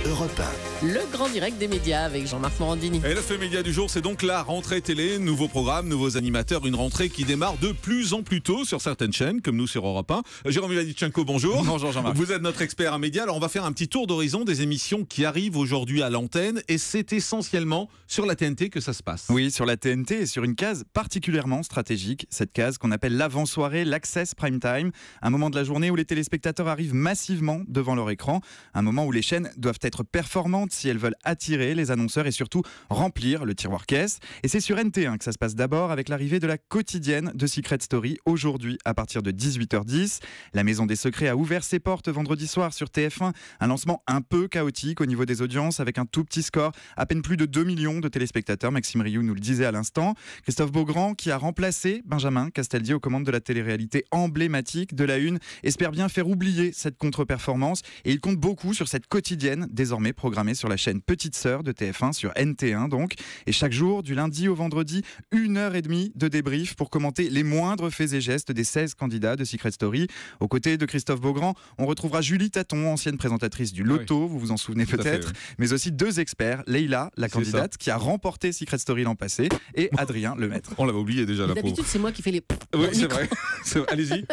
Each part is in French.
Europe 1. Le grand direct des médias avec Jean-Marc Morandini. Et le fait média du jour, c'est donc la rentrée télé, nouveaux programmes, nouveaux animateurs, une rentrée qui démarre de plus en plus tôt sur certaines chaînes, comme nous sur Europe 1. Jérôme Ivanichenko, bonjour. Bonjour Jean-Marc. Vous êtes notre expert en médias, alors on va faire un petit tour d'horizon des émissions qui arrivent aujourd'hui à l'antenne, et c'est essentiellement sur la TNT que ça se passe. Oui, sur la TNT et sur une case particulièrement stratégique, cette case qu'on appelle l'avant-soirée, l'Access Prime Time, un moment de la journée où les téléspectateurs arrivent massivement devant leur écran, un moment où les chaînes doivent être performantes si elles veulent attirer les annonceurs et surtout remplir le tiroir caisse. Et c'est sur NT1 que ça se passe d'abord avec l'arrivée de la quotidienne de Secret Story aujourd'hui à partir de 18h10. La Maison des Secrets a ouvert ses portes vendredi soir sur TF1, un lancement un peu chaotique au niveau des audiences avec un tout petit score, à peine plus de 2 millions de téléspectateurs, Maxime Rioux nous le disait à l'instant. Christophe Beaugrand, qui a remplacé Benjamin Castaldi aux commandes de la télé-réalité emblématique de la Une, espère bien faire oublier cette contre-performance et il compte beaucoup sur cette quotidienne désormais programmée sur la chaîne Petite Sœur de TF1 sur NT1 donc, et chaque jour du lundi au vendredi 1h30 de débrief pour commenter les moindres faits et gestes des 16 candidats de Secret Story. Aux côtés de Christophe Beaugrand, on retrouvera Julie Taton, ancienne présentatrice du Loto, vous vous en souvenez peut-être, mais aussi deux experts, Leïla, la candidate qui a remporté Secret Story l'an passé, et Adrien Lemaître. On l'avait oublié déjà, la pauvre. D'habitude, c'est moi qui fais les... Oui, c'est vrai. Allez-y.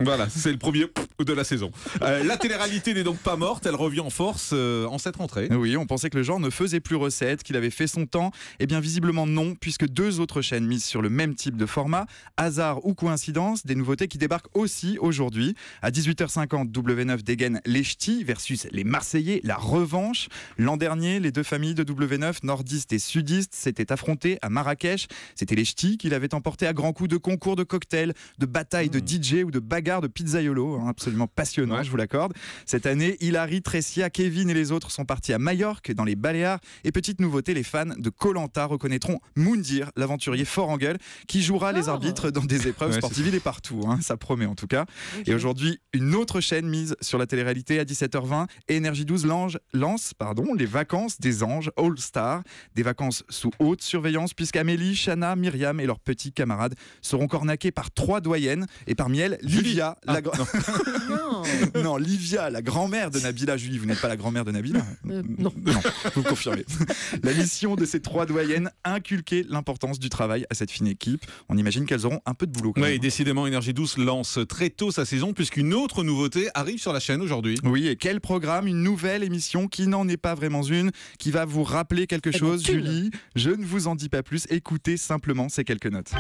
Voilà, c'est le premier de la saison. La télé-réalité n'est donc pas morte, elle revient en force en cette rentrée. Oui, on pensait que le genre ne faisait plus recette, qu'il avait fait son temps. Eh bien, visiblement non, puisque deux autres chaînes misent sur le même type de format. Hasard ou coïncidence, des nouveautés qui débarquent aussi aujourd'hui. À 18h50, W9 dégaine les Ch'tis versus les Marseillais, la revanche. L'an dernier, les deux familles de W9, nordistes et sudistes, s'étaient affrontées à Marrakech. C'était les Ch'tis qui l'avaient emporté à grands coups de concours de cocktails, de batailles de DJ ou de bagarres de pizzaiolo, absolument passionnant, je vous l'accorde. Cette année, Hilary, Tressia, Kevin et les autres sont partis à Majorque, dans les Baléares. Et petite nouveauté, les fans de Koh-Lanta reconnaîtront Moundir, l'aventurier fort en gueule, qui jouera les arbitres dans des épreuves sportives. Il est partout, ça promet en tout cas. Okay. Et aujourd'hui, une autre chaîne mise sur la télé-réalité à 17h20, et Énergie 12 lance les vacances des anges All Star, des vacances sous haute surveillance, puisqu'Amélie, Chana, Myriam et leurs petits camarades seront cornaqués par 3 doyennes, et parmi elles, Livia, non, Livia, la grand-mère de Nabila. Julie, vous n'êtes pas la grand-mère de Nabila Non, vous confirmez. La mission de ces 3 doyennes, inculquer l'importance du travail à cette fine équipe. On imagine qu'elles auront un peu de boulot. Oui, décidément, Énergie 12 lance très tôt sa saison, puisqu'une autre nouveauté arrive sur la chaîne aujourd'hui. Oui, et quel programme, une nouvelle émission qui n'en est pas vraiment une, qui va vous rappeler quelque chose, Julie. Je ne vous en dis pas plus, écoutez simplement ces quelques notes.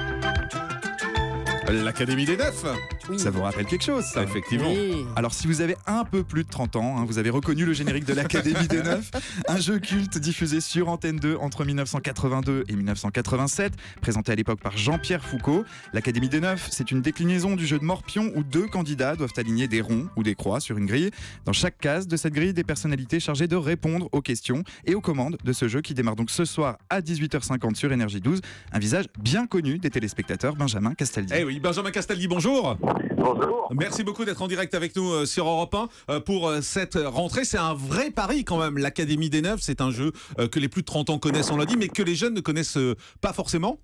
L'Académie des Neufs. Oui. Ça vous rappelle quelque chose, ça? Effectivement. Oui. Alors, si vous avez un peu plus de 30 ans, vous avez reconnu le générique de l'Académie des Neufs, un jeu culte diffusé sur Antenne 2 entre 1982 et 1987, présenté à l'époque par Jean-Pierre Foucault. L'Académie des Neufs, c'est une déclinaison du jeu de Morpion où 2 candidats doivent aligner des ronds ou des croix sur une grille. Dans chaque case de cette grille, des personnalités chargées de répondre aux questions et aux commandes de ce jeu qui démarre donc ce soir à 18h50 sur Énergie 12. Un visage bien connu des téléspectateurs, Benjamin Castaldi. Eh oui, Benjamin Castaldi, bonjour. Bonjour. Merci beaucoup d'être en direct avec nous sur Europe 1 pour cette rentrée. C'est un vrai pari quand même, l'Académie des Neufs. C'est un jeu que les plus de 30 ans connaissent, on l'a dit, mais que les jeunes ne connaissent pas forcément.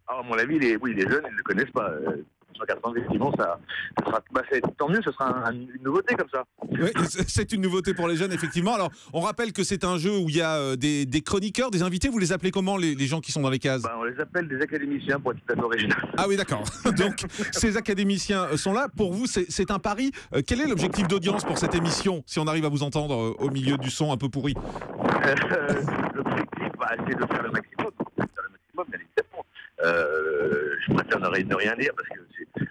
À mon avis, les jeunes, ils ne le connaissent pas. 180, effectivement, ça sera, tant mieux, ce sera une nouveauté comme ça. Oui, c'est une nouveauté pour les jeunes, effectivement. Alors, on rappelle que c'est un jeu où il y a des chroniqueurs, des invités. Vous les appelez comment, les gens qui sont dans les cases? On les appelle des académiciens pour être tout à fait original. Ah oui, d'accord. Donc, ces académiciens sont là. Pour vous, c'est un pari. Quel est l'objectif d'audience pour cette émission, si on arrive à vous entendre au milieu du son un peu pourri? L'objectif, c'est de faire le maximum. Bien évidemment. Je préfère ne rien dire parce que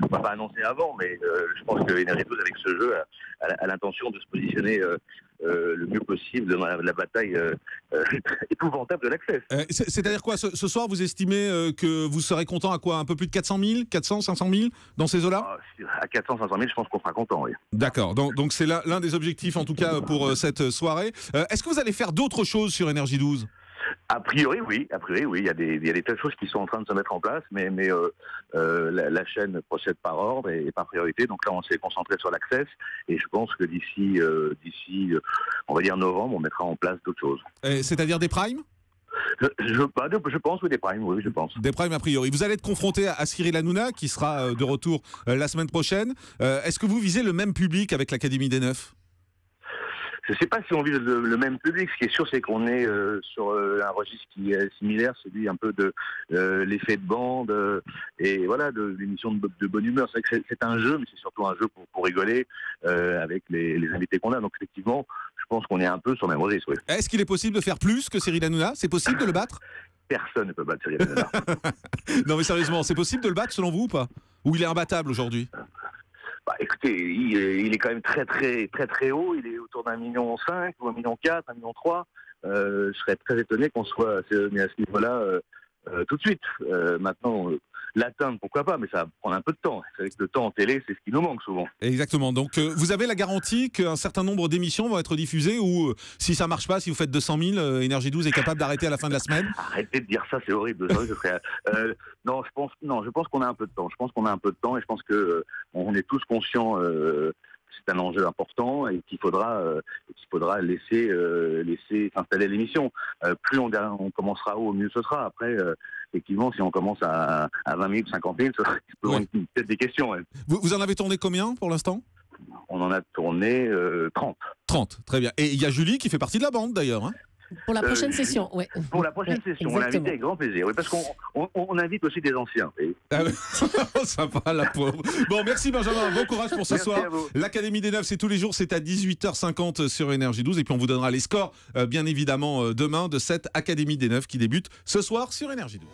on va pas annoncer avant, mais je pense que Énergie 12 avec ce jeu a l'intention de se positionner le mieux possible dans la bataille épouvantable de l'Access. C'est-à-dire quoi, ce soir, vous estimez que vous serez content à quoi? Un peu plus de 400 000, 400, 500 000 dans ces eaux-là? À 400, 500 000, je pense qu'on sera content, oui. D'accord, donc c'est l'un des objectifs en tout cas pour cette soirée. Est-ce que vous allez faire d'autres choses sur Énergie 12? A priori, oui. Il y a des tas de choses qui sont en train de se mettre en place, mais la chaîne procède par ordre et par priorité. Donc là, on s'est concentré sur l'Access et je pense que d'ici, on va dire novembre, on mettra en place d'autres choses. C'est-à-dire des primes? Je pense, oui, des primes, oui, je pense. Des primes a priori. Vous allez être confronté à Cyril Hanouna, qui sera de retour la semaine prochaine. Est-ce que vous visez le même public avec l'Académie des Neufs? Je ne sais pas si on vise le même public. Ce qui est sûr, c'est qu'on est sur un registre qui est similaire, celui un peu de l'effet de bande et voilà, de l'émission de bonne humeur. C'est vrai que c'est un jeu, mais c'est surtout un jeu pour rigoler avec les invités qu'on a. Donc effectivement, je pense qu'on est un peu sur le même registre. Oui. Est-ce qu'il est possible de faire plus que Cyril Hanouna? C'est possible de le battre? Personne ne peut battre Cyril Hanouna. Non mais sérieusement, c'est possible de le battre selon vous ou pas? Ou il est imbattable aujourd'hui? Bah, écoutez, il est quand même très haut. Il est autour d'1,5 million ou 1,4 million, 1,3 million. Je serais très étonné qu'on soit mis à ce niveau-là tout de suite. Maintenant, l'atteindre, pourquoi pas, mais ça va prendre un peu de temps. C'est vrai que le temps en télé, c'est ce qui nous manque souvent. Exactement. Donc vous avez la garantie qu'un certain nombre d'émissions vont être diffusées ou si ça marche pas, si vous faites 200 000, Énergie 12 est capable d'arrêter à la fin de la semaine? Arrêtez de dire ça, c'est horrible. Non, je pense qu'on a un peu de temps. Je pense qu'on a un peu de temps et je pense que on est tous conscients. C'est un enjeu important et qu'il faudra laisser s'installer l'émission. Plus on commencera haut, mieux ce sera. Après, effectivement, si on commence à 20 000, 50 000, ça peut peut-être des questions. Ouais. Vous en avez tourné combien pour l'instant? On en a tourné 30. 30, très bien. Et il y a Julie qui fait partie de la bande d'ailleurs. Hein? Pour la prochaine session, ouais. Pour la prochaine session, on l'invite avec grand plaisir. Oui, parce qu'on invite aussi des anciens. Ah ouais. Sympa, la pauvre. Bon, merci Benjamin, bon courage pour ce merci soir. À vous. L'Académie des Neufs, c'est tous les jours, c'est à 18h50 sur Énergie 12. Et puis on vous donnera les scores, bien évidemment, demain de cette Académie des Neufs qui débute ce soir sur Énergie 12.